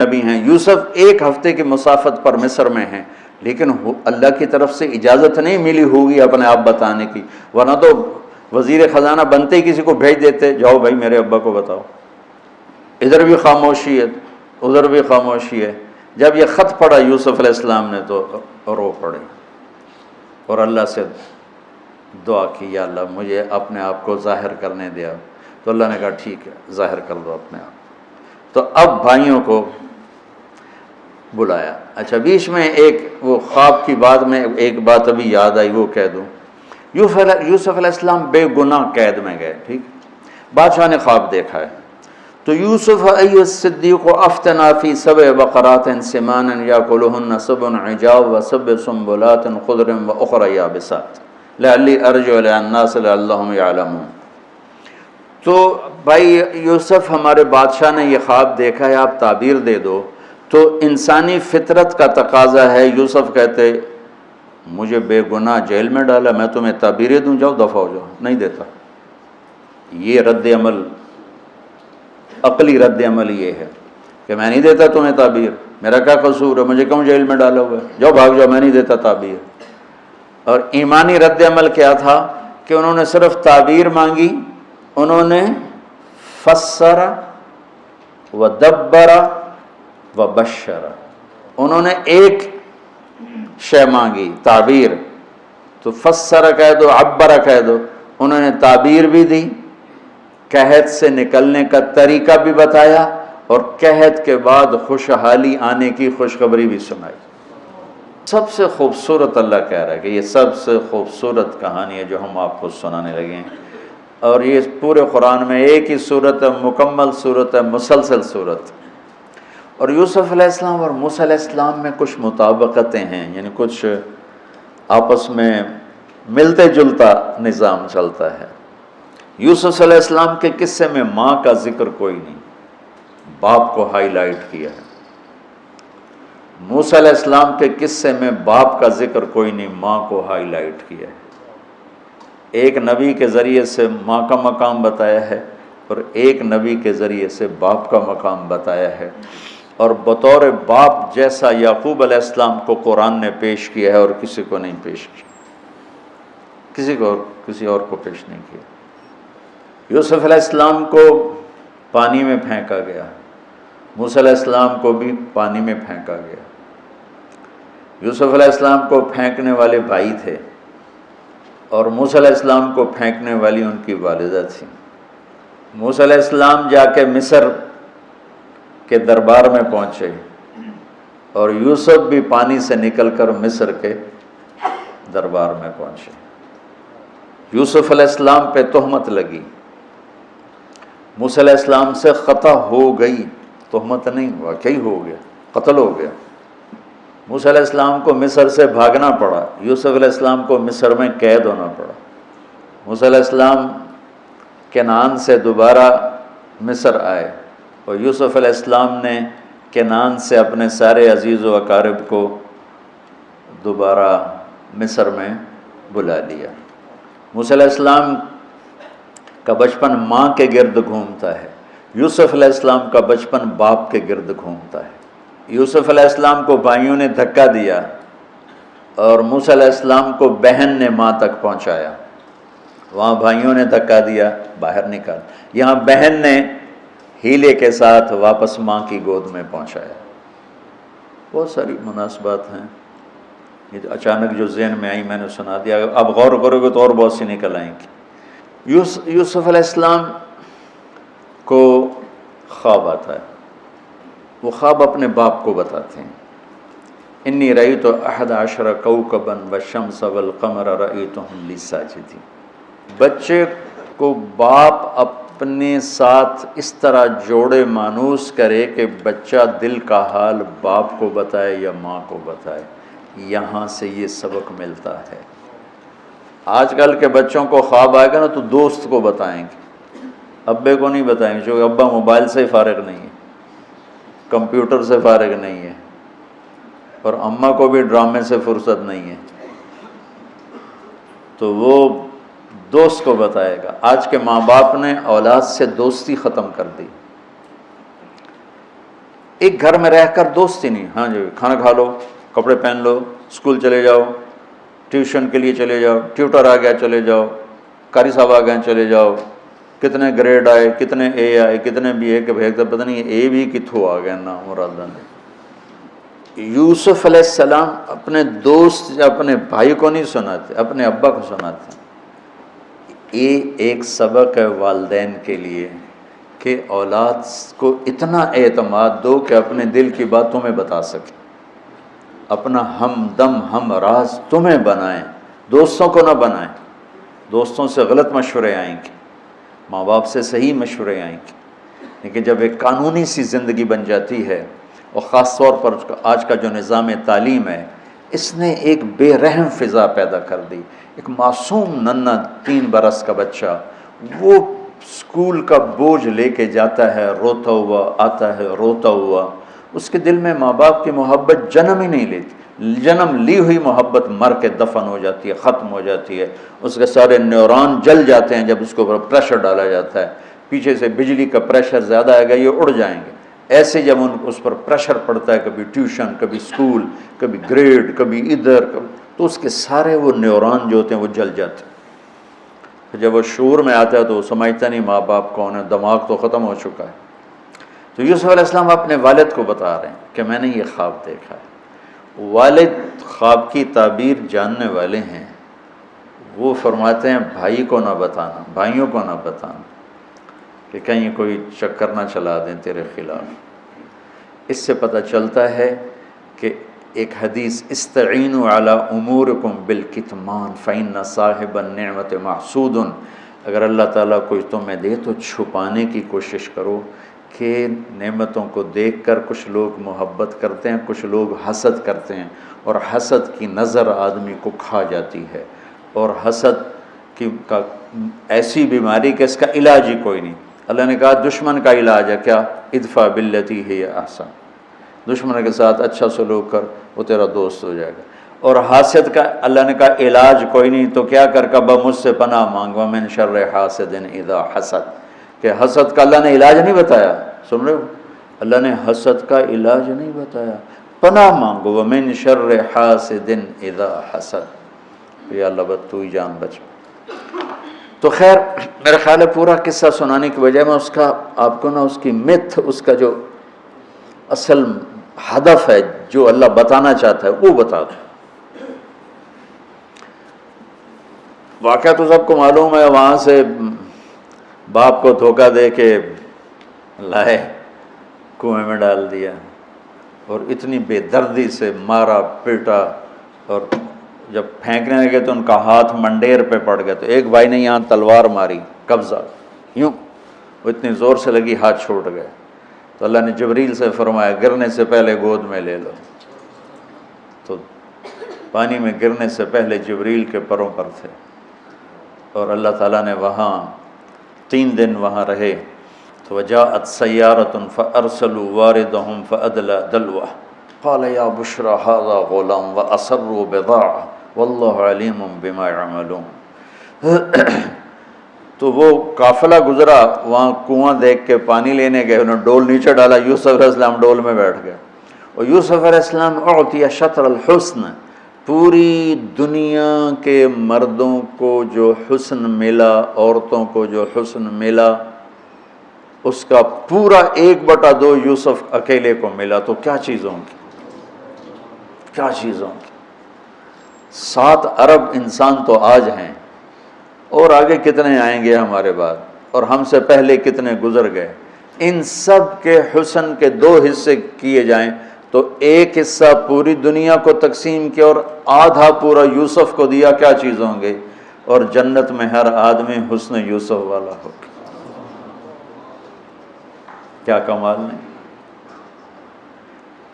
نبی ہیں، یوسف ایک ہفتے کی مسافت پر مصر میں ہیں، لیکن اللہ کی طرف سے اجازت نہیں ملی ہوگی اپنے آپ بتانے کی، ورنہ تو وزیر خزانہ بنتے ہی کسی کو بھیج دیتے، جاؤ بھائی میرے ابا کو بتاؤ۔ ادھر بھی خاموشی ہے، ادھر بھی خاموشی ہے۔ جب یہ خط پڑھا یوسف علیہ السلام نے تو رو پڑے اور اللہ سے دعا کی، یا اللہ مجھے اپنے آپ کو ظاہر کرنے دیا۔ تو اللہ نے کہا ٹھیک ہے، ظاہر کر دو اپنے آپ۔ تو اب بھائیوں کو بلایا۔ اچھا، بیچ میں ایک وہ خواب کی بات میں ایک بات ابھی یاد آئی، وہ کہہ دوں۔ یوسف علیہ السلام بے گناہ قید میں گئے، ٹھیک، بادشاہ نے خواب دیکھا ہے۔ تو یوسف ایھا الصدیق افتنا فی سبع بقرات سمان یاکلہن سبع عجاف وسبع سنبلات خضر واخر یابسات لعلی ارجع الی الناس لعلہم یعلمون۔ تو بھائی یوسف، ہمارے بادشاہ نے یہ خواب دیکھا ہے، آپ تعبیر دے دو۔ تو انسانی فطرت کا تقاضا ہے، یوسف کہتے مجھے بے گناہ جیل میں ڈالا، میں تمہیں تعبیریں دوں، جاؤ دفع ہو جاؤ، نہیں دیتا۔ یہ رد عمل، عقلی رد عمل یہ ہے کہ میں نہیں دیتا تمہیں تعبیر، میرا کیا قصور ہے، مجھے کیوں جیل میں ڈالا ہوا ہے، جاؤ بھاگ جاؤ، میں نہیں دیتا تعبیر۔ اور ایمانی رد عمل کیا تھا کہ انہوں نے صرف تعبیر مانگی، انہوں نے فسر ودبر وبشر، انہوں نے ایک شے مانگی تعبیر، تو فسر کہہ دو، عبر کہہ دو، انہوں نے تعبیر بھی دی، قحط سے نکلنے کا طریقہ بھی بتایا، اور قحط کے بعد خوشحالی آنے کی خوشخبری بھی سنائی۔ سب سے خوبصورت اللہ کہہ رہا ہے کہ یہ سب سے خوبصورت کہانی ہے جو ہم آپ کو سنانے لگے ہیں، اور یہ پورے قرآن میں ایک ہی صورت ہے، مکمل صورت ہے، مسلسل صورت۔ اور یوسف علیہ السلام اور موسیٰ علیہ السلام میں کچھ مطابقتیں ہیں، یعنی کچھ آپس میں ملتے جلتا نظام چلتا ہے۔ یوسف علیہ السلام کے قصے میں ماں کا ذکر کوئی نہیں، باپ کو ہائی لائٹ کیا ہے۔ موسیٰ علیہ السلام کے قصے میں باپ کا ذکر کوئی نہیں، ماں کو ہائی لائٹ کیا ہے۔ ایک نبی کے ذریعے سے ماں کا مقام بتایا ہے، اور ایک نبی کے ذریعے سے باپ کا مقام بتایا ہے، اور بطور باپ جیسا یعقوب علیہ السلام کو قرآن نے پیش کیا ہے اور کسی کو نہیں پیش کیا، کسی اور کو پیش نہیں کیا۔ یوسف علیہ السلام کو پانی میں پھینکا گیا، موسیٰ علیہ السلام کو بھی پانی میں پھینکا گیا۔ یوسف علیہ السلام کو پھینکنے والے بھائی تھے، اور موسیٰ علیہ السلام کو پھینکنے والی ان کی والدہ تھی۔ موسیٰ علیہ السلام جا کے مصر کے دربار میں پہنچے، اور یوسف بھی پانی سے نکل کر مصر کے دربار میں پہنچے۔ یوسف علیہ السلام پہ تہمت لگی، موسیٰ علیہ السلام سے خطا ہو گئی، تہمت نہیں، واقعی ہو گیا، قتل ہو گیا۔ موسیٰ علیہ السلام کو مصر سے بھاگنا پڑا، یوسف علیہ السلام کو مصر میں قید ہونا پڑا۔ موسیٰ علیہ السلام کنعان سے دوبارہ مصر آئے، اور یوسف علیہ السلام نے کنعان سے اپنے سارے عزیز و اقارب کو دوبارہ مصر میں بلا لیا۔ موسیٰ علیہ السلام کا بچپن ماں کے گرد گھومتا ہے، یوسف علیہ السلام کا بچپن باپ کے گرد گھومتا ہے۔ یوسف علیہ السلام کو بھائیوں نے دھکا دیا، اور موسیٰ علیہ السلام کو بہن نے ماں تک پہنچایا۔ وہاں بھائیوں نے دھکا دیا، باہر نکال، یہاں بہن نے ہیلے کے ساتھ واپس ماں کی گود میں پہنچایا۔ بہت ساری مناسبات ہیں، یہ اچانک جو ذہن میں آئی میں نے سنا دیا، اب غور کرو گے تو اور بہت سی نکل آئیں گی۔ یوسف علیہ السلام کو خواب آتا ہے، وہ خواب اپنے باپ کو بتاتے ہیں۔ انی رأیت 11 کوكبا والشمس والقمر رأیتهم لی ساجدین۔ بچے کو باپ اپنے ساتھ اس طرح جوڑے مانوس کرے کہ بچہ دل کا حال باپ کو بتائے یا ماں کو بتائے، یہاں سے یہ سبق ملتا ہے۔ آج کل کے بچوں کو خواب آئے گا نا تو دوست کو بتائیں گے، ابے کو نہیں بتائیں گے، کیونکہ ابا موبائل سے فارغ نہیں ہے، کمپیوٹر سے فارغ نہیں ہے، اور اماں کو بھی ڈرامے سے فرصت نہیں ہے، تو وہ دوست کو بتائے گا۔ آج کے ماں باپ نے اولاد سے دوستی ختم کر دی۔ ایک گھر میں رہ کر دوستی نہیں، ہاں جی کھانا کھا لو، کپڑے پہن لو، اسکول چلے جاؤ، ٹیوشن کے لیے چلے جاؤ، ٹیوٹر آ گیا چلے جاؤ، قاری صاحب آ گئے چلے جاؤ، کتنے گریڈ آئے، کتنے اے آئے، کتنے بی اے کے بھیجتے پتہ نہیں اے بھی کتوں آ گیا نا مرادہ نے۔ یوسف علیہ السلام اپنے دوست یا اپنے بھائی کو نہیں سناتے، اپنے ابا کو سناتے ہیں۔ یہ ایک سبق ہے والدین کے لیے کہ اولاد کو اتنا اعتماد دو کہ اپنے دل کی بات تمہیں بتا سکے، اپنا ہمدم ہم راز تمہیں بنائیں، دوستوں کو نہ بنائیں۔ دوستوں سے غلط مشورے آئیں گے، ماں باپ سے صحیح مشورے آئیں گے، لیکن جب ایک قانونی سی زندگی بن جاتی ہے، اور خاص طور پر آج کا جو نظام تعلیم ہے، اس نے ایک بے رحم فضا پیدا کر دی۔ ایک معصوم ننھا 3 برس کا بچہ وہ اسکول کا بوجھ لے کے جاتا ہے روتا ہوا، آتا ہے روتا ہوا، اس کے دل میں ماں باپ کی محبت جنم ہی نہیں لیتی، جنم لی ہوئی محبت مر کے دفن ہو جاتی ہے، ختم ہو جاتی ہے، اس کے سارے نیورون جل جاتے ہیں جب اس کے اوپر پریشر ڈالا جاتا ہے، پیچھے سے بجلی کا پریشر زیادہ آئے گا یہ اڑ جائیں گے۔ ایسے جب اس پر پریشر پڑتا ہے، کبھی ٹیوشن، کبھی اسکول، کبھی گریڈ، کبھی ادھر، تو اس کے سارے وہ نیورون جو ہوتے ہیں وہ جل جاتے ہیں۔ جب وہ شعور میں آتا ہے تو وہ سمجھتا نہیں ماں باپ کون ہے، دماغ تو ختم ہو چکا ہے۔ تو یوسف علیہ السلام اپنے والد کو بتا رہے ہیں کہ میں نے یہ خواب دیکھا ہے۔ والد خواب کی تعبیر جاننے والے ہیں، وہ فرماتے ہیں بھائی کو نہ بتانا، بھائیوں کو نہ بتانا، کہ کہیں کوئی چکر نہ چلا دیں تیرے خلاف۔ اس سے پتہ چلتا ہے کہ ایک حدیث استعینوا علی امورکم بالکتمان فإن صاحب النعمت محسود، اگر اللہ تعالیٰ کوئی تمہیں دے تو چھپانے کی کوشش کرو، کہ نعمتوں کو دیکھ کر کچھ لوگ محبت کرتے ہیں، کچھ لوگ حسد کرتے ہیں، اور حسد کی نظر آدمی کو کھا جاتی ہے، اور حسد کا ایسی بیماری کہ اس کا علاج ہی کوئی نہیں۔ اللہ نے کہا دشمن کا علاج ہے کیا؟ ادفع باللتی ہی احسن، دشمن کے ساتھ اچھا سلوک کر، وہ تیرا دوست ہو جائے گا۔ اور حاسد کا اللہ نے کہا علاج کوئی نہیں تو کیا کر، کعبہ مجھ سے پناہ مانگ، ومن شر حاسد اذا حسد، کہ حسد کا اللہ نے علاج نہیں بتایا، سن رہے ہو؟ اللہ نے حسد کا علاج نہیں بتایا، پناہ مانگو، ومن شر حاسد اذا حسد، یا اللہ بس تو ہی جان بچ۔ تو خیر میرا خیال ہے پورا قصہ سنانے کی بجائے میں اس کا آپ کو نا اس کی متھ، اس کا جو اصل ہدف ہے جو اللہ بتانا چاہتا ہے وہ بتا دوں۔ واقعہ تو سب کو معلوم ہے، وہاں سے باپ کو دھوکہ دے کے لائے کنویں میں ڈال دیا، اور اتنی بے دردی سے مارا پیٹا، اور جب پھینکنے لگے تو ان کا ہاتھ منڈیر پہ پڑ گیا، تو ایک بھائی نے یہاں تلوار ماری، قبضہ یوں، وہ اتنی زور سے لگی ہاتھ چھوٹ گئے، تو اللہ نے جبریل سے فرمایا گرنے سے پہلے گود میں لے لو، تو پانی میں گرنے سے پہلے جبریل کے پروں پر تھے، اور اللہ تعالیٰ نے وہاں 3 دن وہاں رہے۔ تو وجاءت سیارة فأرسلوا واردهم فأدلى دلوه قال یا بشرى هذا غلام وأسروا بضاعة واللہ علیم بما يعملون۔ تو وہ قافلہ گزرا، وہاں کنواں دیکھ کے پانی لینے گئے، انہوں نے ڈول نیچے ڈالا، یوسف علیہ السلام ڈول میں بیٹھ گئے، اور یوسف علیہ السلام اعطی شطر الحسن، پوری دنیا کے مردوں کو جو حسن ملا، عورتوں کو جو حسن ملا، اس کا پورا 1/2 یوسف اکیلے کو ملا، تو کیا چیز ہوں گی، کیا چیز ہوں گی۔ 7 ارب انسان تو آج ہیں، اور آگے کتنے آئیں گے ہمارے بعد، اور ہم سے پہلے کتنے گزر گئے۔ ان سب کے حسن کے 2 حصے کیے جائیں تو 1 حصہ پوری دنیا کو تقسیم کیا اور آدھا پورا یوسف کو دیا، کیا چیز ہوں گے، اور جنت میں ہر آدمی حسن یوسف والا ہو، کیا کمال نہیں۔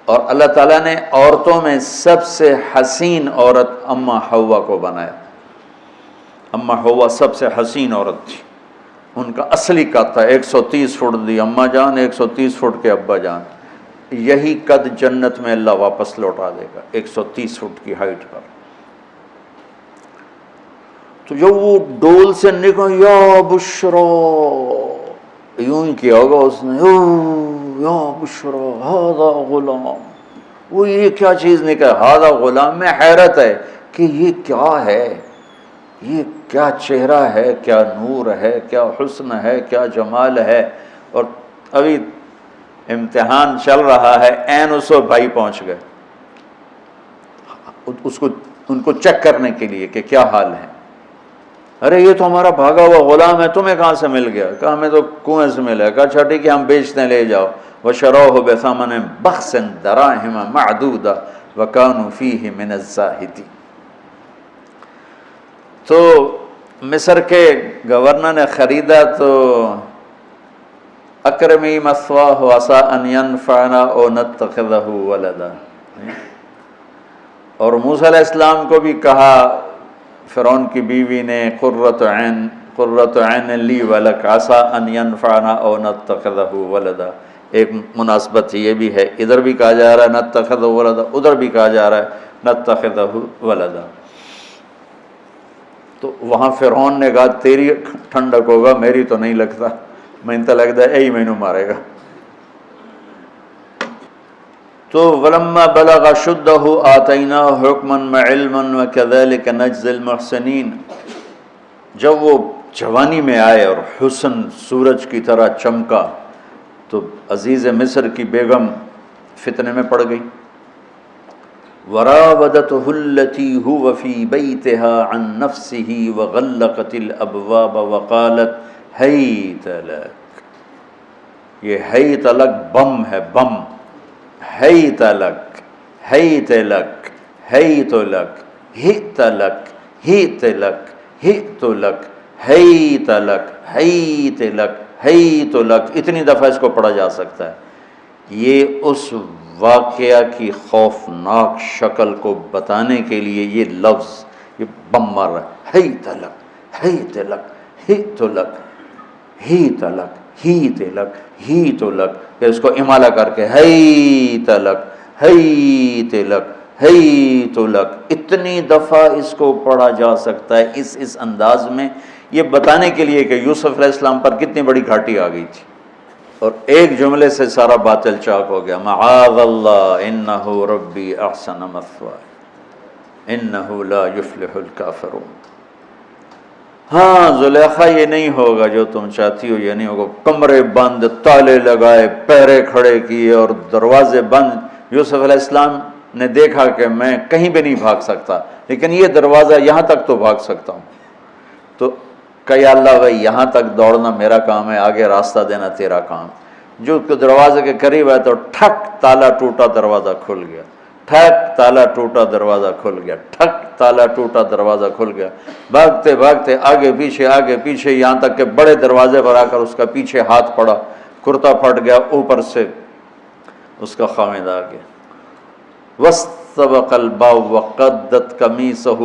اور اللہ تعالیٰ نے عورتوں میں سب سے حسین عورت اماں حوا کو بنایا، اماں حوا سب سے حسین عورت تھی، ان کا اصلی قد تھا 130 فٹ دی اماں جان، 130 فٹ کے ابا جان، یہی قد جنت میں اللہ واپس لوٹا دے گا 130 فٹ کی ہائٹ پر۔ تو جو وہ ڈول سے نکل یا بشرا، یوں ہی کیا ہوگا اس نے، یا بشرا ھذا غلام، وہ یہ کیا چیز نکلا، ھذا غلام، میں حیرت ہے کہ یہ کیا ہے، یہ کیا چہرہ ہے، کیا نور ہے، کیا حسن ہے، کیا جمال ہے۔ اور ابھی امتحان چل رہا ہے، عین اس وقت بھائی پہنچ گئے ان کو چیک کرنے کے لیے کہ کیا حال ہے۔ ارے یہ تو ہمارا بھاگا ہوا غلام ہے، تمہیں کہاں سے مل گیا؟ کہا ہمیں تو کنویں سے ملا۔ کہا اچھا ٹھیک ہے، ہم بیچتے ہیں، لے جاؤ۔ وَشَرَوْهُ بِثَمَنٍ بَخْسٍ دَرَاهِمَ مَعْدُودَةٍ وَكَانُوا فِيهِ مِنَ الزَّاهِدِينَ۔ تو مصر کے گورنر نے خریدا تو اکرمی مثواہ عسیٰ ان ینفعنا او نتخذہ ولدا، اور موسیٰ علیہ السلام کو بھی کہا فرعون کی بیوی نے قرۃ عین لی ولک عسیٰ ان ینفعنا او نتخذہ ولدا۔ ایک مناسبت یہ بھی ہے، ادھر بھی کہا جا رہا ہے نتخذہ ولدا، ادھر بھی کہا جا رہا ہے نتخذہ ولدا۔ تو وہاں فرعون نے کہا تیری ٹھنڈک ہوگا، میری تو نہیں لگتا، میں تو لگتا ہے یہی مینوں مارے گا۔ تو وَلَمَّا بَلَغَ شُدَّهُ آتَيْنَاهُ حُكْمًا وَعِلْمًا وَكَذَلِكَ نَجْزِي الْمُحْسِنِينَ۔ جب وہ جوانی میں آئے اور حسن سورج کی طرح چمکا تو عزیز مصر کی بیگم فتنے میں پڑ گئی۔ وراودته التي هو في بيتها عن نفسه وغلقت الابواب وقالت هيت لك، یہ ہیت لک بم ہے، بم، ہیت لک، ہیت لک، ہیت لک، ہیت لک، ہیت لک، ہیت لک، ہیت لک، ہیت لک، ہیت لک، اتنی دفعہ اس کو پڑھا جا سکتا ہے۔ یہ اس واقعہ کی خوفناک شکل کو بتانے کے لیے یہ لفظ، یہ بم مار رہا ہے، ہی تلک، ہی تلک، ہی تلک، ہی تلک، ہی تلک، ہی تلک، پھر اس کو امالہ کر کے ہی تلک، ہی تلک، ہی تلک، اتنی دفعہ اس کو پڑھا جا سکتا ہے اس انداز میں، یہ بتانے کے لیے کہ یوسف علیہ السلام پر کتنی بڑی گھاٹی آ گئی تھی، اور ایک جملے سے سارا باطل چاک ہو گیا۔ معاذ اللہ انہ ربی احسن مثوایا انہ لا یفلح الکافرون۔ ہاں زلیخا یہ نہیں ہوگا جو تم چاہتی ہو، یہ نہیں ہوگا، کمرے بند، تالے لگائے، پہرے کھڑے کیے اور دروازے بند۔ یوسف علیہ السلام نے دیکھا کہ میں کہیں بھی نہیں بھاگ سکتا، لیکن یہ دروازہ یہاں تک تو بھاگ سکتا ہوں، تو کہ یا اللہ بھائی یہاں تک دوڑنا میرا کام ہے، آگے راستہ دینا تیرا کام۔ جو دروازے کے قریب ہے تو ٹھک تالا ٹوٹا، دروازہ کھل گیا، ٹھک تالا ٹوٹا، دروازہ کھل گیا، ٹھک تالا ٹوٹا، دروازہ کھل گیا۔ بھاگتے بھاگتے آگے پیچھے یہاں تک کہ بڑے دروازے پر آ کر اس کا پیچھے ہاتھ پڑا، کرتا پھٹ گیا، اوپر سے اس کا خامد آ گیا۔ وَاسْتَبَقَ الْبَابُ وَقَدَّتْ قَمِيصَهُ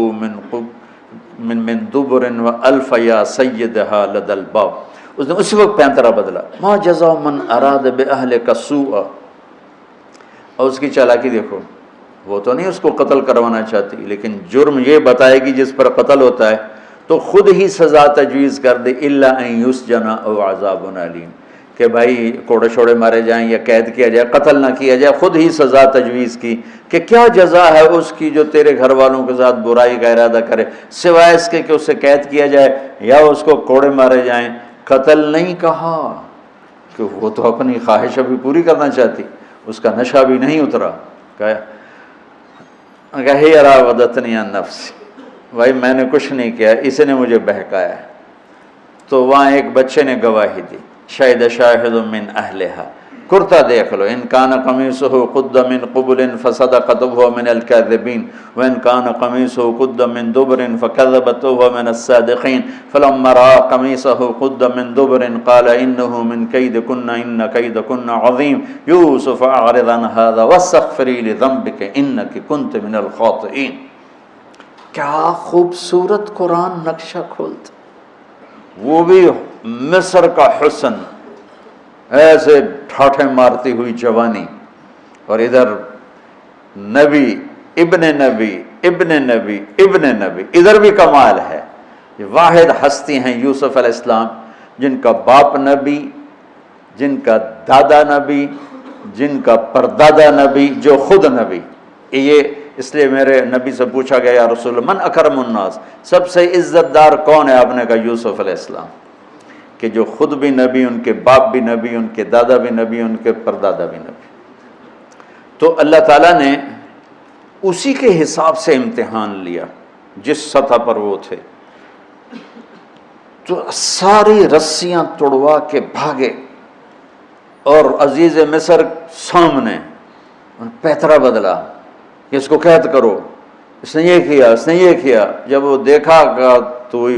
من دبر وَأَلْفَ يَا سَيِّدَهَا لَدَى الْبَابِ۔ اس نے اسی وقت پینترا بدلا، مَا جَزَاءُ مَنْ أَرَادَ بِأَهْلِكَ سُوءًا۔ اور اس کی چالاکی دیکھو، وہ تو نہیں اس کو قتل کروانا چاہتی، لیکن جرم یہ بتائے گی جس پر قتل ہوتا ہے تو خود ہی سزا تجویز کر دے، إِلَّا أَن يُسْجَنَ أَوْ عَذَابٌ أَلِيمٌ، کہ بھائی کوڑے شوڑے مارے جائیں یا قید کیا جائے، قتل نہ کیا جائے، خود ہی سزا تجویز کی کہ کیا جزا ہے اس کی جو تیرے گھر والوں کے ساتھ برائی کا ارادہ کرے، سوائے اس کے کہ اسے قید کیا جائے یا اس کو کوڑے مارے جائیں۔ قتل نہیں کہا کہ وہ تو اپنی خواہش ابھی پوری کرنا چاہتی، اس کا نشہ بھی نہیں اترا، کہا ہی راودتنی عن نفسی، بھائی میں نے کچھ نہیں کیا، اس نے مجھے بہکایا۔ تو وہاں ایک بچے نے گواہی دی، شاہد شاہد من اہلہا، کرتا دیکھ لو، ان کان قمیصہ قد من قبل فصدقت وهو من الكاذبین وان کان قمیصہ قد من دبر فكذبت وهو من الصادقین فلما رأى قمیصہ قد من دبر قال انه من کیدکن ان کیدکن عظیم یوسف اعرض عن هذا واستغفری لذنبک انک کنت من الخاطئین۔ کیا خوبصورت قرآن نقشہ کھولتا، وہ بھی مصر کا حسن، ایسے ٹھاٹھے مارتی ہوئی جوانی، اور ادھر نبی ابن نبی ابن نبی ابن نبی، ادھر بھی کمال ہے۔ یہ واحد ہستی ہیں یوسف علیہ السلام جن کا باپ نبی جن کا دادا نبی، جن کا پردادا نبی، جو خود نبی. یہ اس لیے میرے نبی سے پوچھا گیا یا رسول اللہ من اکرم الناس، سب سے عزت دار کون ہے؟ آپ نے کہا یوسف علیہ السلام، کہ جو خود بھی نبی، ان کے باپ بھی نبی، ان کے دادا بھی نبی، ان کے پردادا بھی نبی. تو اللہ تعالیٰ نے اسی کے حساب سے امتحان لیا جس سطح پر وہ تھے. تو ساری رسیاں توڑوا کے بھاگے اور عزیز مصر سامنے پیترا بدلا کہ اس کو قید کرو، اس نے یہ کیا، اس نے یہ کیا. جب وہ دیکھا کہ تو ہی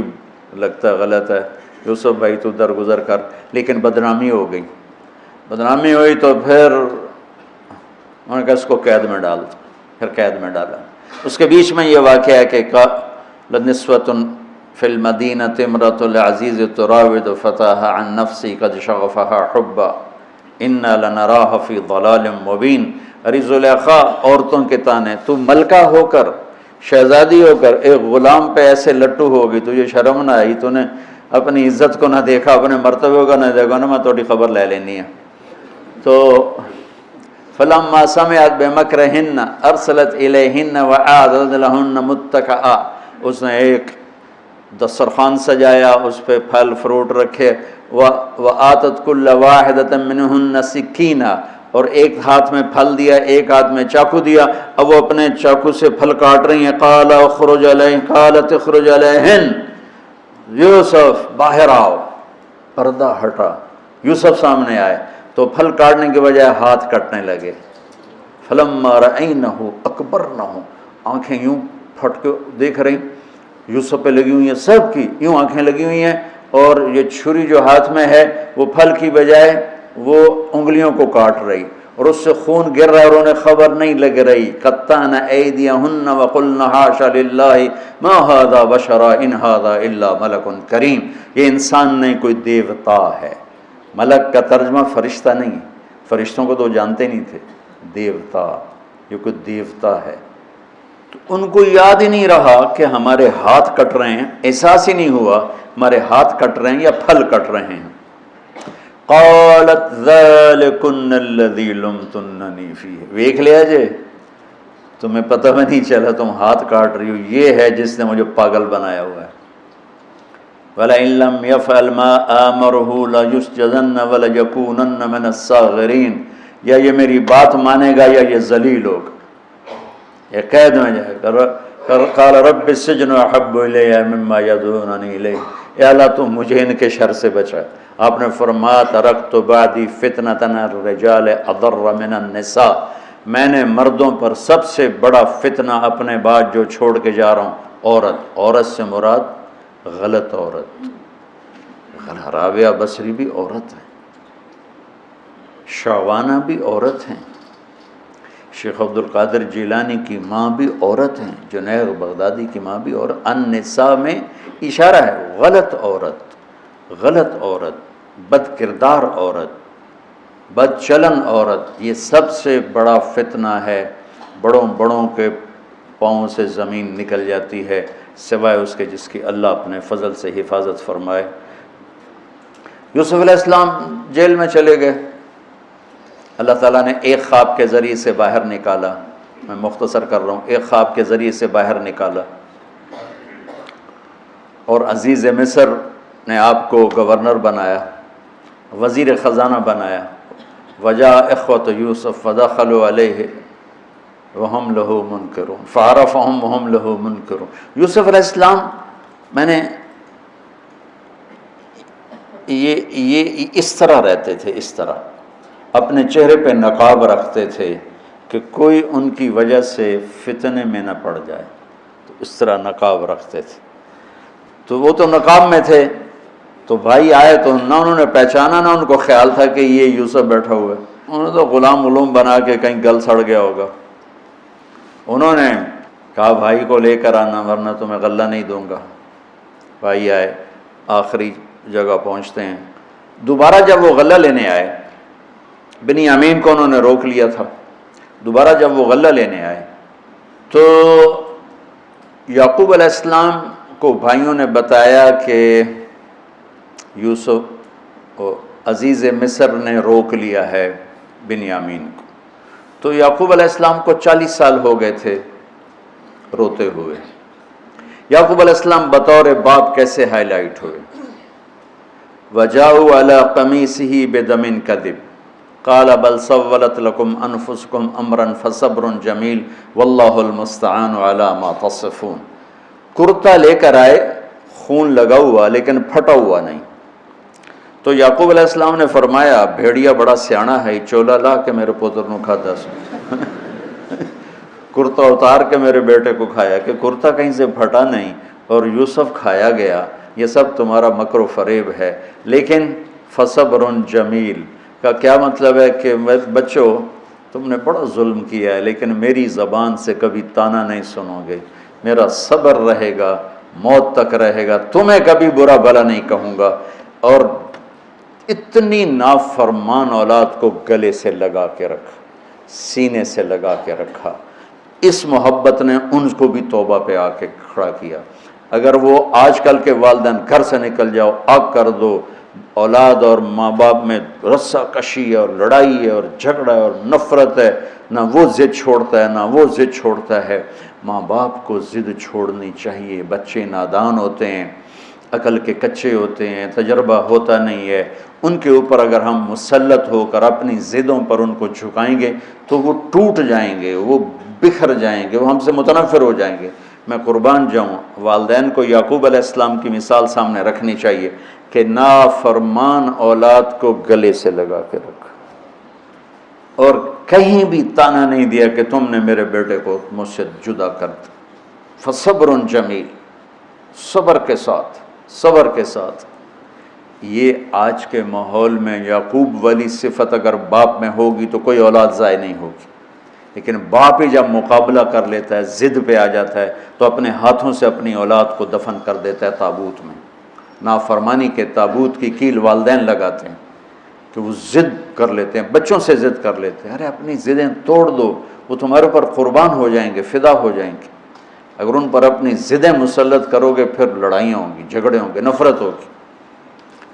لگتا ہے غلط ہے، یوسف بھائی تو درگزر کر، لیکن بدنامی ہو گئی. بدنامی ہوئی تو پھر انہوں نے کہا اس کو قید میں ڈال دو، پھر قید میں ڈالا. اس کے بیچ میں یہ واقعہ ہے کہ لنسوۃ فی المدینۃ امرأۃ العزیز تراود فتاها عن نفسی قد شغفها حبا انا لنراها فی ضلال مبین. ارے زلیخا عورتوں کے تانے، تو ملکہ ہو کر، شہزادی ہو کر ایک غلام پہ ایسے لٹو ہوگی، تجھے شرم نہ آئی؟ تو نے اپنی عزت کو نہ دیکھا، اپنے مرتبے کو نہ دیکھا نا، میں تھوڑی خبر لے لینی ہے. تو فلما سمعت بمکرہن ارسلت الیہن وأعدت لہن متکئا، اس نے ایک دسترخوان سجایا، اس پہ پھل فروٹ رکھے. وآتت کل واحدۃ منہن سکینہ، اور ایک ہاتھ میں پھل دیا، ایک ہاتھ میں چاقو دیا. اب وہ اپنے چاقو سے پھل کاٹ رہی ہیں. قال اخرج علیہن، قالت اخرج علیہن، یوسف باہر آؤ. پردہ ہٹا، یوسف سامنے آئے تو پھل کاٹنے کے بجائے ہاتھ کٹنے لگے. فلما رأینہ اکبرنہ، آنکھیں یوں پھٹ کے دیکھ رہی، یوسف پہ لگی ہوئی ہیں، سب کی یوں آنکھیں لگی ہوئی ہیں، اور یہ چھری جو ہاتھ میں ہے وہ پھل کی بجائے وہ انگلیوں کو کاٹ رہی، اور اس سے خون گر رہا ہے اور انہیں خبر نہیں لگ رہی. قطعن ایدیہن وقلن حاشا للہ ما ھذا بشرا ان ھذا الا ملک کریم. یہ انسان نہیں، کوئی دیوتا ہے. ملک کا ترجمہ فرشتہ نہیں، فرشتوں کو تو جانتے نہیں تھے. دیوتا، یہ کوئی دیوتا ہے. تو ان کو یاد ہی نہیں رہا کہ ہمارے ہاتھ کٹ رہے ہیں، احساس ہی نہیں ہوا ہمارے ہاتھ کٹ رہے ہیں یا پھل کٹ رہے ہیں. قالت ذلکن الذی لمتننی فیہ، دیکھ لیا جے، تمہیں پتہ بھی نہیں چلا تم ہاتھ کاٹ رہی ہو، یہ ہے جس نے مجھے پاگل بنایا ہوا ہے. وَلَئِن لَّمْ يَفْعَلْ مَا آمَرُهُ لَيُسْجَنَّ وَلَيَكُونَنَّ مِنَ الصَّاغِرِينَ. یا یہ میری بات مانے گا یا یہ ذلیل ہوگا، یہ قید میں جائے گا. قال رب السجن احب الی مما یدعوننی الیہ، اے اللہ تو مجھے ان کے شر سے بچا. آپ نے فرمایا ترکت بعدی فتنۃ الرجال اضر من النساء، میں نے مردوں پر سب سے بڑا فتنہ اپنے بعد جو چھوڑ کے جا رہا ہوں عورت. عورت سے مراد غلط عورت. رابعہ بصری بھی عورت ہے، شعوانہ بھی عورت ہیں، شیخ عبد القادر جیلانی کی ماں بھی عورت ہیں، جنید بغدادی کی ماں بھی عورت. النساء میں اشارہ ہے غلط عورت، غلط عورت، بد کردار عورت، بد چلن عورت. یہ سب سے بڑا فتنہ ہے. بڑوں بڑوں کے پاؤں سے زمین نکل جاتی ہے سوائے اس کے جس کی اللہ اپنے فضل سے حفاظت فرمائے. یوسف علیہ السلام جیل میں چلے گئے. اللہ تعالیٰ نے ایک خواب کے ذریعے سے باہر نکالا. میں مختصر کر رہا ہوں. ایک خواب کے ذریعے سے باہر نکالا اور عزیز مصر نے آپ کو گورنر بنایا، وزیر خزانہ بنایا. وجاء اخوۃ یوسف فدخلوا علیہ وہم لہ منکرون فعرفہم وہم لہ منکرون. یوسف علیہ السلام میں نے یہ اس طرح رہتے تھے، اس طرح اپنے چہرے پہ نقاب رکھتے تھے کہ کوئی ان کی وجہ سے فتنے میں نہ پڑ جائے. تو اس طرح نقاب رکھتے تھے. تو وہ تو نقاب میں تھے، تو بھائی آئے تو نہ انہوں نے پہچانا، نہ ان کو خیال تھا کہ یہ یوسف بیٹھا ہوا ہے. انہوں نے تو غلام علوم بنا کے کہیں گل سڑ گیا ہوگا. انہوں نے کہا بھائی کو لے کر آنا ورنہ تمہیں غلہ نہیں دوں گا. بھائی آئے، آخری جگہ پہنچتے ہیں. دوبارہ جب وہ غلہ لینے آئے، بنیامین کو انہوں نے روک لیا تھا. دوبارہ جب وہ غلہ لینے آئے تو یعقوب علیہ السلام کو بھائیوں نے بتایا کہ یوسف عزیز مصر نے روک لیا ہے بنیامین کو۔ تو یعقوب علیہ السلام کو 40 سال ہو گئے تھے روتے ہوئے۔ یعقوب علیہ السلام بطور باپ کیسے ہائی لائٹ ہوئے؟ وَجَاءُوا عَلَىٰ قَمِيصِهِ بِدَمٍ كَذِبٍ قَالَ بَلْ سَوَّلَتْ لَكُمْ أَنفُسُكُمْ أَمْرًا فَصَبْرٌ جَمِيلٌ وَاللَّهُ الْمُسْتَعَانُ عَلَىٰ مَا تَصِفُونَ۔ کرتا لے کر آئے، خون لگا ہوا لیکن پھٹا ہوا نہیں۔ تو یعقوب علیہ السلام نے فرمایا بھیڑیا بڑا سیانا ہے، چولا لا کے میرے پوتر نو کھا دس کرتا اتار کے میرے بیٹے کو کھایا، کہ کرتا کہیں سے پھٹا نہیں اور یوسف کھایا گیا، یہ سب تمہارا مکر و فریب ہے۔ لیکن فصبر جمیل کا کیا مطلب ہے کہ بچوں تم نے بڑا ظلم کیا ہے، لیکن میری زبان سے کبھی تانا نہیں سنو گے، میرا صبر رہے گا، موت تک رہے گا، تمہیں کبھی برا بھلا نہیں کہوں گا۔ اور اتنی نافرمان اولاد کو گلے سے لگا کے رکھا، سینے سے لگا کے رکھا۔ اس محبت نے ان کو بھی توبہ پہ آ کے کھڑا کیا۔ اگر وہ آج کل کے والدین گھر سے نکل جاؤ، آگ کر دو، اولاد اور ماں باپ میں رسہ کشی ہے اور لڑائی ہے اور جھگڑا ہے اور نفرت ہے، نہ وہ ضد چھوڑتا ہے نہ وہ ضد چھوڑتا ہے۔ ماں باپ کو ضد چھوڑنی چاہیے، بچے نادان ہوتے ہیں، عقل کے کچے ہوتے ہیں، تجربہ ہوتا نہیں ہے، ان کے اوپر اگر ہم مسلط ہو کر اپنی ضدوں پر ان کو جھکائیں گے تو وہ ٹوٹ جائیں گے، وہ بکھر جائیں گے، وہ ہم سے متنفر ہو جائیں گے۔ میں قربان جاؤں، والدین کو یعقوب علیہ السلام کی مثال سامنے رکھنی چاہیے کہ نافرمان اولاد کو گلے سے لگا کے رکھا اور کہیں بھی تانا نہیں دیا کہ تم نے میرے بیٹے کو مجھ سے جدا کر دیا۔ فصبر جمیل، صبر کے ساتھ، صبر کے ساتھ۔ یہ آج کے ماحول میں یعقوب والی صفت اگر باپ میں ہوگی تو کوئی اولاد ضائع نہیں ہوگی، لیکن باپ ہی جب مقابلہ کر لیتا ہے، ضد پہ آ جاتا ہے، تو اپنے ہاتھوں سے اپنی اولاد کو دفن کر دیتا ہے تابوت میں۔ نافرمانی کے تابوت کی کیل والدین لگاتے ہیں کہ وہ ضد کر لیتے ہیں، بچوں سے ضد کر لیتے ہیں۔ ارے اپنی ضدیں توڑ دو، وہ تمہارے اوپر قربان ہو جائیں گے، فدا ہو جائیں گے۔ اگر ان پر اپنی ضدیں مسلط کرو گے پھر لڑائیاں ہوں گی، جھگڑے ہوں گے، نفرت ہوگی۔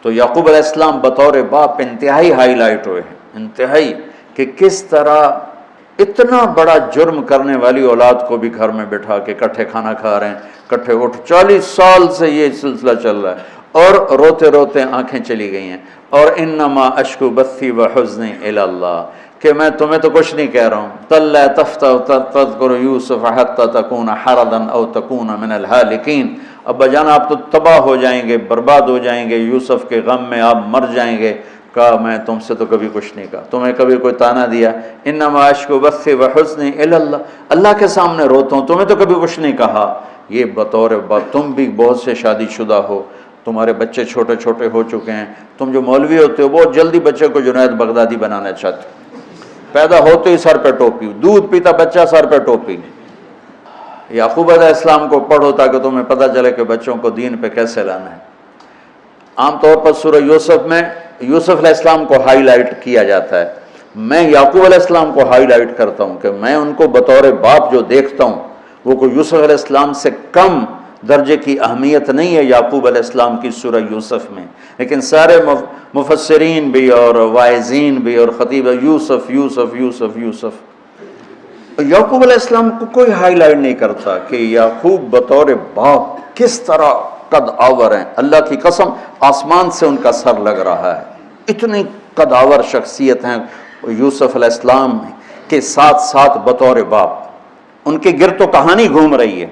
تو یعقوب علیہ السلام بطور باپ انتہائی ہائی لائٹ ہوئے ہیں، انتہائی، کہ کس طرح اتنا بڑا جرم کرنے والی اولاد کو بھی گھر میں بٹھا کے کٹھے کھانا کھا رہے ہیں، کٹھے اٹھ، 40 سال سے یہ سلسلہ چل رہا ہے، اور روتے روتے آنکھیں چلی گئی ہیں۔ اور انما اشکو بثی وحزنی الی اللہ، کہ میں تمہیں تو کچھ نہیں کہہ رہا ہوں، تَلَّا تَذْكُرُ يُوسُفَ حَتَّى تَكُونَ حَرَضًا أَوْ تَكُونَ مِنَ الْهَالِكِينَ۔ ابا جان آپ تو تباہ ہو جائیں گے، برباد ہو جائیں گے، یوسف کے غم میں آپ مر جائیں گے۔ کہا میں تم سے تو کبھی کچھ نہیں کہا، تمہیں کبھی کوئی تانا دیا؟ انما اشکو بثی وحزنی الی اللہ، اللہ کے سامنے روتا ہوں، تمہیں تو کبھی کچھ نہیں کہا۔ یہ بطور باپ، تم بھی بہت سے شادی شدہ ہو، تمہارے بچے چھوٹے چھوٹے ہو چکے ہیں، تم جو مولوی ہوتے ہو بہت جلدی بچے کو جنید بغدادی بنانا چاہتے ہو، پیدا ہوتے ہی سر پہ ٹوپی، دودھ پیتا بچہ سر پہ ٹوپی۔ یعقوب علیہ السلام کو پڑھو تاکہ تمہیں پتہ چلے کہ بچوں کو دین پہ کیسے لانا ہے۔ عام طور پر سورہ یوسف میں یوسف علیہ السلام کو ہائی لائٹ کیا جاتا ہے، میں یعقوب علیہ السلام کو ہائی لائٹ کرتا ہوں کہ میں ان کو بطور باپ جو دیکھتا ہوں وہ کوئی یوسف علیہ السلام سے کم درجے کی اہمیت نہیں ہے یعقوب علیہ السلام کی سورہ یوسف میں، لیکن سارے مفسرین بھی اور واعظین بھی اور خطیب یوسف یوسف یوسف یوسف، یعقوب علیہ السلام کو کوئی ہائی لائٹ نہیں کرتا کہ یعقوب بطور باپ کس طرح قد آور ہیں۔ اللہ کی قسم آسمان سے ان کا سر لگ رہا ہے، اتنی قد آور شخصیت ہیں یوسف علیہ السلام کے ساتھ ساتھ بطور باپ۔ ان کے گرد تو کہانی گھوم رہی ہے،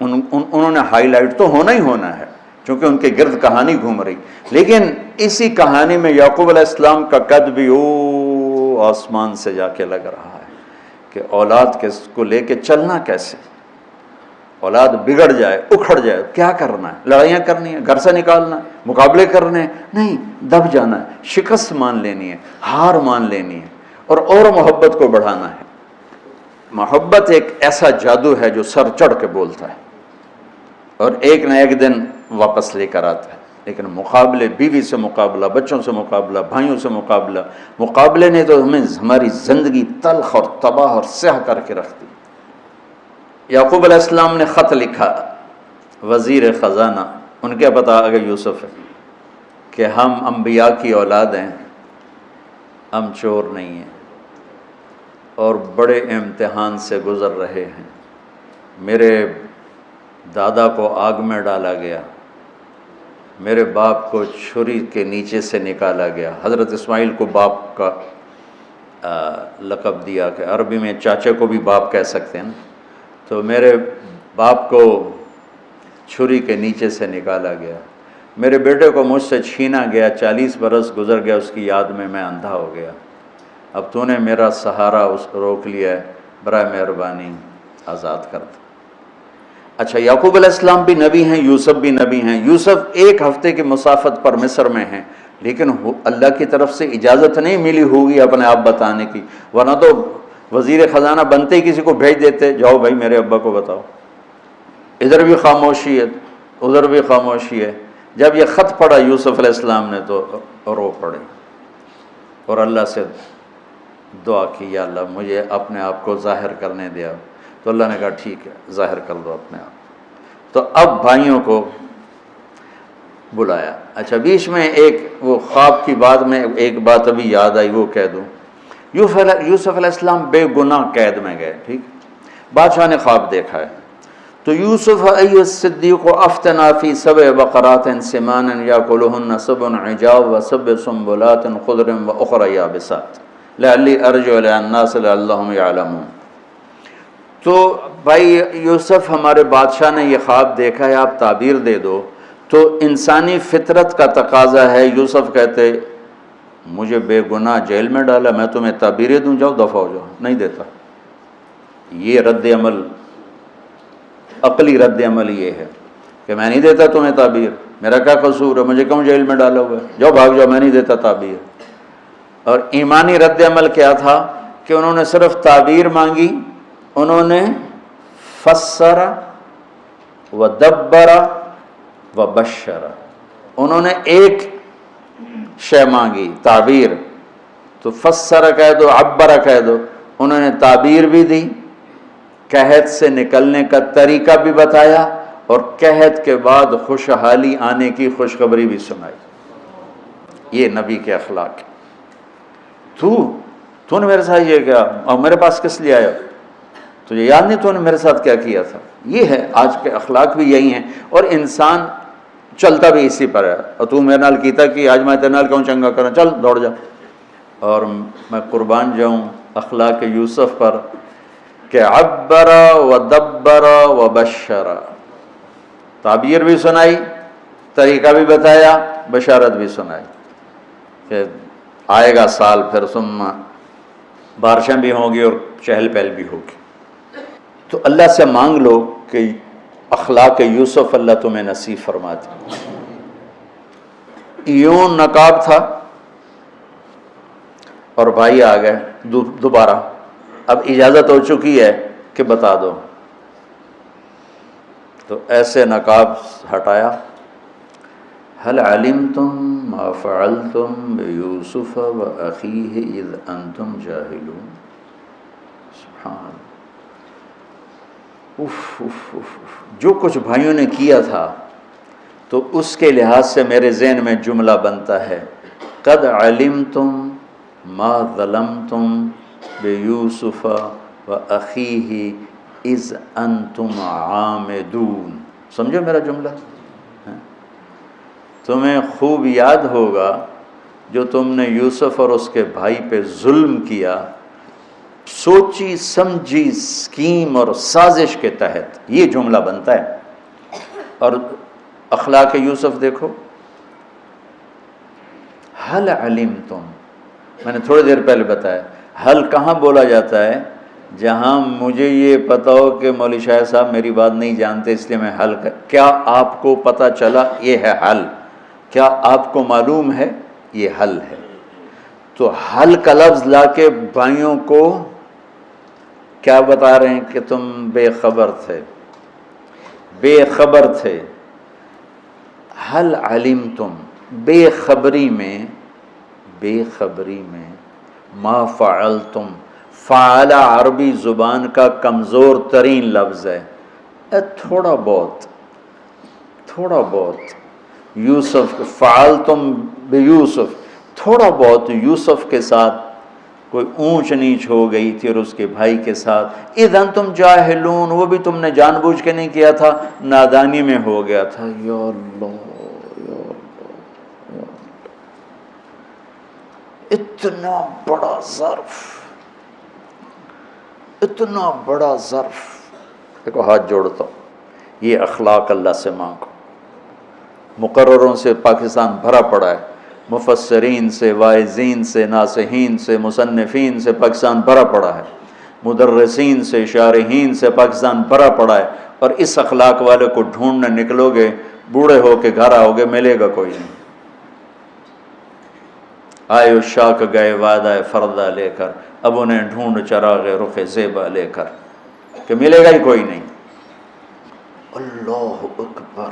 انہوں نے ہائی لائٹ تو ہونا ہی ہونا ہے چونکہ ان کے گرد کہانی گھوم رہی، لیکن اسی کہانی میں یعقوب علیہ السلام کا قد بھی آسمان سے جا کے لگ رہا ہے کہ اولاد کو لے کے چلنا کیسے، اولاد بگڑ جائے، اکھڑ جائے، کیا کرنا ہے؟ لڑائیاں کرنی ہے، گھر سے نکالنا ہے، مقابلے کرنے ہیں؟ نہیں، دب جانا ہے، شکست مان لینی ہے، ہار مان لینی ہے، اور محبت کو بڑھانا ہے۔ محبت ایک ایسا جادو ہے جو سر چڑھ کے بولتا ہے اور ایک نہ ایک دن واپس لے کر آتا ہے، لیکن مقابلے، بیوی سے مقابلہ، بچوں سے مقابلہ، بھائیوں سے مقابلہ، مقابلے نے تو ہمیں ہماری زندگی تلخ اور تباہ اور سیاہ کر کے رکھ دی۔ یعقوب علیہ السلام نے خط لکھا وزیر خزانہ، ان کے پتہ اگر یوسف ہے، کہ ہم انبیاء کی اولاد ہیں، ہم چور نہیں ہیں، اور بڑے امتحان سے گزر رہے ہیں۔ میرے دادا کو آگ میں ڈالا گیا، میرے باپ کو چھری کے نیچے سے نکالا گیا۔ حضرت اسماعیل کو باپ کا لقب دیا کہ عربی میں چاچے کو بھی باپ کہہ سکتے ہیں نا، تو میرے باپ کو چھری کے نیچے سے نکالا گیا، میرے بیٹے کو مجھ سے چھینا گیا، 40 برس گزر گیا، اس کی یاد میں اندھا ہو گیا۔ اب تو نے میرا سہارا روک لیا ہے، برائے مہربانی آزاد کر دو۔ اچھا، یعقوب علیہ السلام بھی نبی ہیں، یوسف بھی نبی ہیں۔ یوسف 1 ہفتے کی مسافت پر مصر میں ہیں، لیکن اللہ کی طرف سے اجازت نہیں ملی ہوگی اپنے آپ بتانے کی، ورنہ تو وزیر خزانہ بنتے ہی کسی کو بھیج دیتے، جاؤ بھائی میرے ابا کو بتاؤ۔ ادھر بھی خاموشی ہے، ادھر بھی خاموشی ہے۔ جب یہ خط پڑھا یوسف علیہ السلام نے تو رو پڑے اور اللہ سے دعا کی، یا اللہ مجھے اپنے آپ کو ظاہر کرنے دیا۔ تو اللہ نے کہا ٹھیک ہے، ظاہر کر دو اپنے آپ۔ تو اب بھائیوں کو بلایا۔ اچھا، بیچ میں ایک وہ خواب کی بات میں ایک بات ابھی یاد آئی، وہ کہہ دوں۔ یوسف علیہ السلام بے گناہ قید میں گئے، ٹھیک، بادشاہ نے خواب دیکھا ہے۔ تو یوسف ایھا الصدیق افتنا فی 7 بقرات سمان یاکلہن 7 عجاف و7 سنبلات خضر واخر یابسات لعلی ارجع الی الناس لعلہم یعلمون۔ تو بھائی یوسف، ہمارے بادشاہ نے یہ خواب دیکھا ہے، آپ تعبیر دے دو۔ تو انسانی فطرت کا تقاضا ہے، یوسف کہتے مجھے بے گناہ جیل میں ڈالا، میں تمہیں تعبیریں دوں، جاؤ دفع ہو جاؤ، نہیں دیتا۔ یہ رد عمل، عقلی رد عمل یہ ہے کہ میں نہیں دیتا تمہیں تعبیر، میرا کیا قصور ہے، مجھے کیوں جیل میں ڈالا ہوا ہے، جاؤ بھاگ جاؤ، میں نہیں دیتا تعبیر۔ اور ایمانی رد عمل کیا تھا کہ انہوں نے صرف تعبیر مانگی، انہوں نے فسر و دبر و بشر، انہوں نے ایک شے مانگی، تعبیر، تو فسر کہہ دو، عبر کہہ دو، انہوں نے تعبیر بھی دی، قحط سے نکلنے کا طریقہ بھی بتایا، اور قحط کے بعد خوشحالی آنے کی خوشخبری بھی سنائی۔ یہ نبی کے اخلاق ہے۔ تو نے میرے ساتھ یہ کیا، اور میرے پاس کس لیے آیا، تجھے یاد نہیں تو نے میرے ساتھ کیا کیا تھا؟ یہ ہے آج کے اخلاق بھی یہی ہیں، اور انسان چلتا بھی اسی پر ہے۔ اور تو میرے نال کیتا کہ آج میں تیرے نال کیوں چنگا کرنا، چل دوڑ جا۔ اور میں قربان جاؤں اخلاق یوسف پر کہ عبر و دبر و بشر، تعبیر بھی سنائی، طریقہ بھی بتایا، بشارت بھی سنائی کہ آئے گا سال، پھر ثم بارشیں بھی ہوں گی اور چہل پہل بھی ہوگی۔ تو اللہ سے مانگ لو کہ اخلاق یوسف اللہ تمہیں نصیب فرما دے۔ یوں نقاب تھا اور بھائی آ گئے دوبارہ، اب اجازت ہو چکی ہے کہ بتا دو۔ تو ایسے نقاب ہٹایا، هل علمتم ما فعلتم بیوسف واخیہ اذ انتم جاہلون۔ سبحان اللہ، جو کچھ بھائیوں نے کیا تھا، تو اس کے لحاظ سے میرے ذہن میں جملہ بنتا ہے، قد علمتم ما ظلمتم بیوسف واخیہ اذ انتم عامدون۔ سمجھو میرا جملہ؟ تمہیں خوب یاد ہوگا جو تم نے یوسف اور اس کے بھائی پہ ظلم کیا، سوچی سمجھی اسکیم اور سازش کے تحت، یہ جملہ بنتا ہے۔ اور اخلاق یوسف دیکھو، حل علمتم، میں نے تھوڑی دیر پہلے بتایا، حل کہاں بولا جاتا ہے؟ جہاں مجھے یہ پتا ہو کہ مولوی شاہ صاحب میری بات نہیں جانتے اس لیے میں حل کیا آپ کو پتا چلا؟ یہ ہے حل۔ کیا آپ کو معلوم ہے؟ یہ حل ہے۔ تو حل کا لفظ لا کے بھائیوں کو کیا بتا رہے ہیں کہ تم بے خبر تھے، بے خبر تھے۔ حل علمتم، بے خبری میں ما فعلتم، فعل عربی زبان کا کمزور ترین لفظ ہے، تھوڑا بہت یوسف فعلتم بیوسف، تھوڑا بہت یوسف کے ساتھ کوئی اونچ نیچ ہو گئی تھی اور اس کے بھائی کے ساتھ، اذ انتم جاہلون، وہ بھی تم نے جان بوجھ کے نہیں کیا تھا، نادانی میں ہو گیا تھا۔ یا اللہ یا اللہ یا اللہ، اتنا بڑا ظرف، اتنا بڑا ظرف۔ دیکھو ہاتھ جوڑتا ہوں، یہ اخلاق اللہ سے مانگو۔ مقرروں سے پاکستان بھرا پڑا ہے، مفسرین سے، واعظین سے، ناصحین سے، مصنفین سے پاکستان بھرا پڑا ہے، مدرسین سے، شارحین سے پاکستان بھرا پڑا ہے، اور اس اخلاق والے کو ڈھونڈنے نکلو گے، بوڑھے ہو کے گھر آؤ گے، ملے گا کوئی نہیں۔ آئے اشاک گئے وعدہ فردہ لے کر، اب انہیں ڈھونڈ چراغ رخ زیبا لے کر، کہ ملے گا ہی کوئی نہیں۔ اللہ اکبر،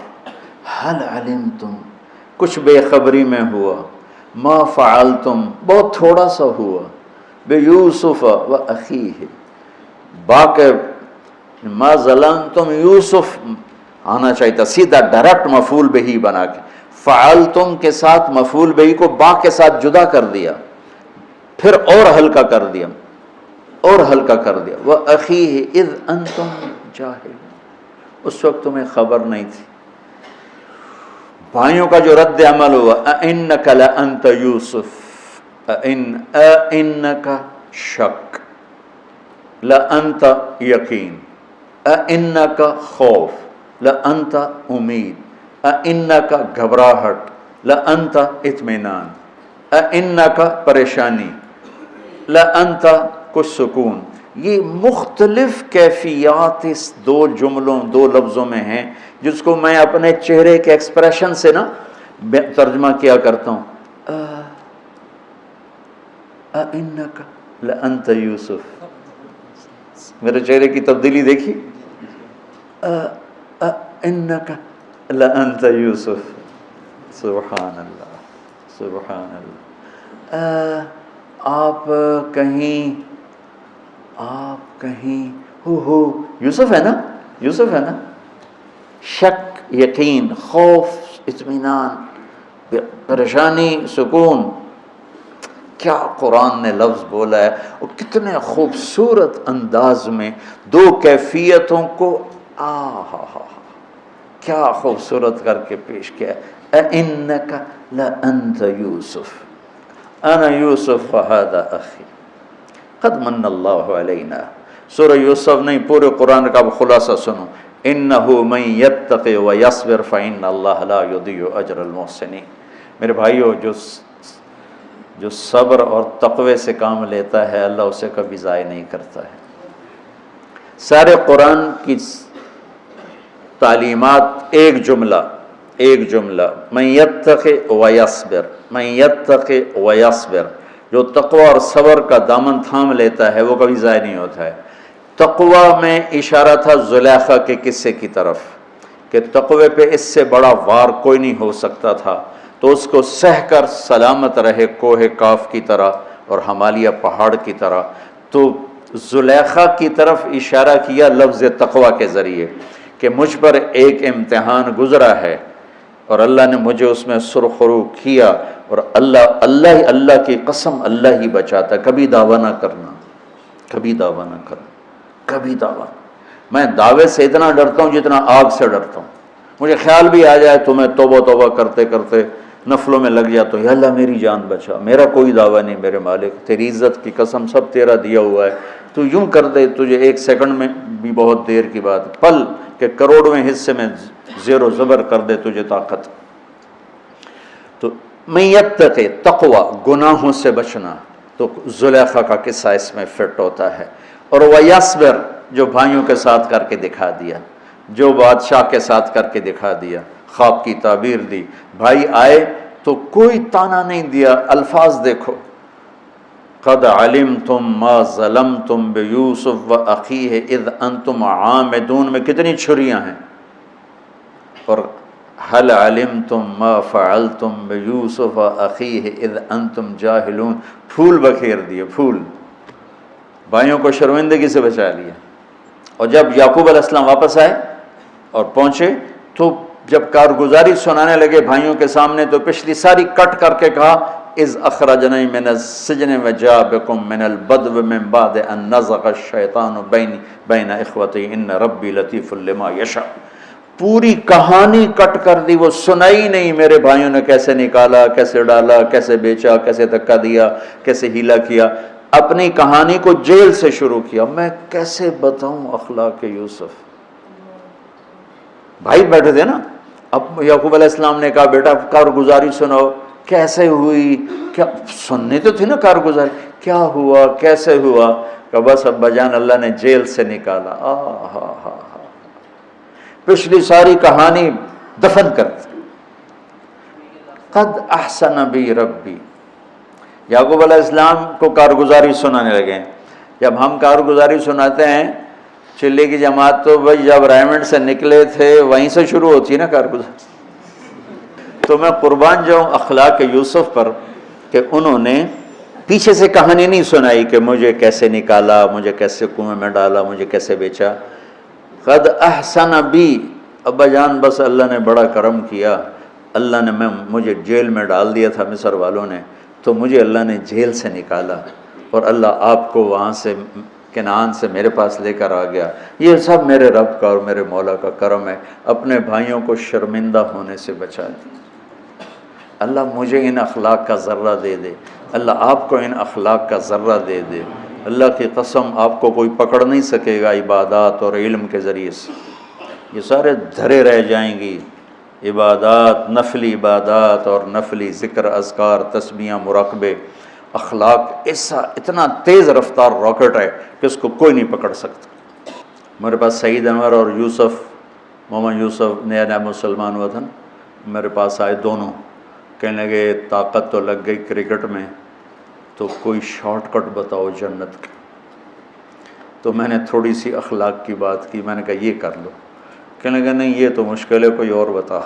حل علمتم، کچھ بے خبری میں ہوا، ما فعلتم، بہت تھوڑا سا ہوا، بیوسف و اخیہ، باقی ما ظلمتم، یوسف آنا چاہیے تھا سیدھا ڈائریکٹ مفعول بہی بنا کے، فعلتم کے ساتھ مفعول بہی کو با کے ساتھ جدا کر دیا، پھر اور ہلکا کر دیا، اور ہلکا کر دیا، وَأَخِيهِ إِذْ أَنْتُمْ جَاهِلُونَ، اس وقت تمہیں خبر نہیں تھی۔ بھائیوں کا جو رد عمل ہوا، أَإِنَّكَ لَأَنْتَ يُوسف، أَإِنَّكَ شک، لَأَنْتَ یقین، أَإِنَّكَ خوف، لَأَنْتَ امید، أَإِنَّكَ گھبراہٹ، لَأَنْتَ اطمینان، أَإِنَّكَ پریشانی، لَأَنْتَ کچھ سکون۔ یہ مختلف کیفیات اس دو جملوں، دو لفظوں میں ہیں، جس کو میں اپنے چہرے کے ایکسپریشن سے نا ترجمہ کیا کرتا ہوں۔ أَإِنَّكَ لَأَنْتَ یوسف، میرے چہرے کی تبدیلی دیکھی، أَإِنَّكَ لَأَنْتَ یوسف، سبحان اللہ سبحان اللہ۔ آپ کہیں ہو یوسف ہے نا، یوسف ہے نا، شک، یقین، خوف، اطمینان، پریشانی، سکون، کیا قرآن نے لفظ بولا ہے، اور کتنے خوبصورت انداز میں دو کیفیتوں کو کیا خوبصورت کر کے پیش کیا۔ اِنَّكَ لَأَنْتَ یوسف، انا یوسف وہذا اخی، قد من اللہ علینا۔ سورہ یوسف نہیں، پورے قرآن کا خلاصہ سنو، انہ من یتق ویصبر فإن اللہ لا یضیع اجر المحسنین۔ میرے بھائیو، جو صبر اور تقوی سے کام لیتا ہے، اللہ اسے کبھی ضائع نہیں کرتا ہے۔ سارے قرآن کی تعلیمات ایک جملہ، من یتق ویصبر، من یتق ویصبر، جو تقوی اور صبر کا دامن تھام لیتا ہے وہ کبھی ضائع نہیں ہوتا ہے۔ تقوی میں اشارہ تھا زلیخا کے قصے کی طرف، کہ تقوی پہ اس سے بڑا وار کوئی نہیں ہو سکتا تھا، تو اس کو سہ کر سلامت رہے کوہ کاف کی طرح اور ہمالیہ پہاڑ کی طرح۔ تو زلیخا کی طرف اشارہ کیا لفظ تقوی کے ذریعے، کہ مجھ پر ایک امتحان گزرا ہے اور اللہ نے مجھے اس میں سرخرو کیا، اور اللہ کی قسم اللہ ہی بچاتا، کبھی دعویٰ نہ کرنا، کبھی دعویٰ نہ کرنا، کبھی دعویٰ۔ میں دعوے سے اتنا ڈرتا ہوں جتنا آگ سے ڈرتا ہوں۔ مجھے خیال بھی آ جائے تو میں توبہ کرتے کرتے نفلوں میں لگ جاتا ہوں، یا اللہ میری جان بچا، میرا کوئی دعویٰ نہیں میرے مالک، تیری عزت کی قسم سب تیرا دیا ہوا ہے، تو یوں کر دے، تجھے ایک سیکنڈ میں بھی بہت دیر کی بات، پل کے کروڑویں حصے میں زیر و زبر کر دے تجھے طاقت۔ تو من یتق، تقوی، گناہوں سے بچنا، تو زلیخا کا قصہ اس میں فٹ ہوتا ہے۔ اور ویصبر، جو بھائیوں کے ساتھ کر کے دکھا دیا، جو بادشاہ کے ساتھ کر کے دکھا دیا، خواب کی تعبیر دی، بھائی آئے تو کوئی تانا نہیں دیا، الفاظ دیکھو، قد علمتم ما ظلمتم بیوسف واخیہ اذ انتم عامدون میں کتنی چھریاں ہیں، اور هل علمتم ما فعلتم بیوسف واخیہ اذ انتم جاہلون، پھول بکھیر دیے، پھول، بھائیوں کو شرمندگی سے بچا لیا۔ اور جب یعقوب علیہ السلام واپس آئے اور پہنچے تو جب کارگزاری سنانے لگے بھائیوں کے سامنے تو پچھلی ساری کٹ کر کے کہا اذ اخرجنی من السجن وجاء بکم من البدو من بعد ان نزغ الشیطان بین اخوتی ان ربی لطیف لما یشاء. پوری کہانی کٹ کر دی، وہ سنائی نہیں میرے بھائیوں نے کیسے نکالا، کیسے ڈالا، کیسے بیچا، کیسے دھکا دیا، کیسے ہیلا کیا. اپنی کہانی کو جیل سے شروع کیا. میں کیسے بتاؤں اخلاق یوسف. بھائی بیٹھے تھے نا، اب یعقوب علیہ السلام نے کہا بیٹا کارگزاری سناؤ، کیسے ہوئی، کیا سننی تو تھی نا کارگزاری، کیا ہوا کیسے ہوا. کہ بس ابا جان اللہ نے جیل سے نکالا. ہاں پچھلی ساری کہانی دفن کر دی. قد احسن بی ربی. یعقوب علیہ السلام کو کارگزاری سنانے لگے. جب ہم کارگزاری سناتے ہیں چلی کی جماعت تو بھائی جب ریمنڈ سے نکلے تھے وہیں سے شروع ہوتی ہے نا کارگزاری. تو میں قربان جاؤں اخلاق یوسف پر کہ انہوں نے پیچھے سے کہانی نہیں سنائی کہ مجھے کیسے نکالا، مجھے کیسے کنویں میں ڈالا، مجھے کیسے بیچا. قد احسن بی، ابا جان بس اللہ نے بڑا کرم کیا. اللہ نے مجھے جیل میں ڈال دیا تھا مصر والوں نے، تو مجھے اللہ نے جیل سے نکالا اور اللہ آپ کو وہاں سے کنعان سے میرے پاس لے کر آ گیا. یہ سب میرے رب کا اور میرے مولا کا کرم ہے. اپنے بھائیوں کو شرمندہ ہونے سے بچا دیا. اللہ مجھے ان اخلاق کا ذرہ دے دے، اللہ آپ کو ان اخلاق کا ذرہ دے دے. اللہ کی قسم آپ کو کوئی پکڑ نہیں سکے گا عبادات اور علم کے ذریعے سے. یہ سارے دھرے رہ جائیں گی. عبادات، نفلی عبادات اور نفلی ذکر، اذکار، تسبیحاں، مراقبے. اخلاق ایسا اتنا تیز رفتار راکٹ ہے کہ اس کو کوئی نہیں پکڑ سکتا. میرے پاس سعید انور اور یوسف، محمد یوسف نیا نیا مسلمان ہوا تھا نا، میرے پاس آئے دونوں. کہنے لگے طاقت تو لگ گئی کرکٹ میں، تو کوئی شارٹ کٹ بتاؤ جنت کا. تو میں نے تھوڑی سی اخلاق کی بات کی. میں نے کہا یہ کر لو. کہنے لگا نہیں یہ تو مشکل ہے، کوئی اور بتا.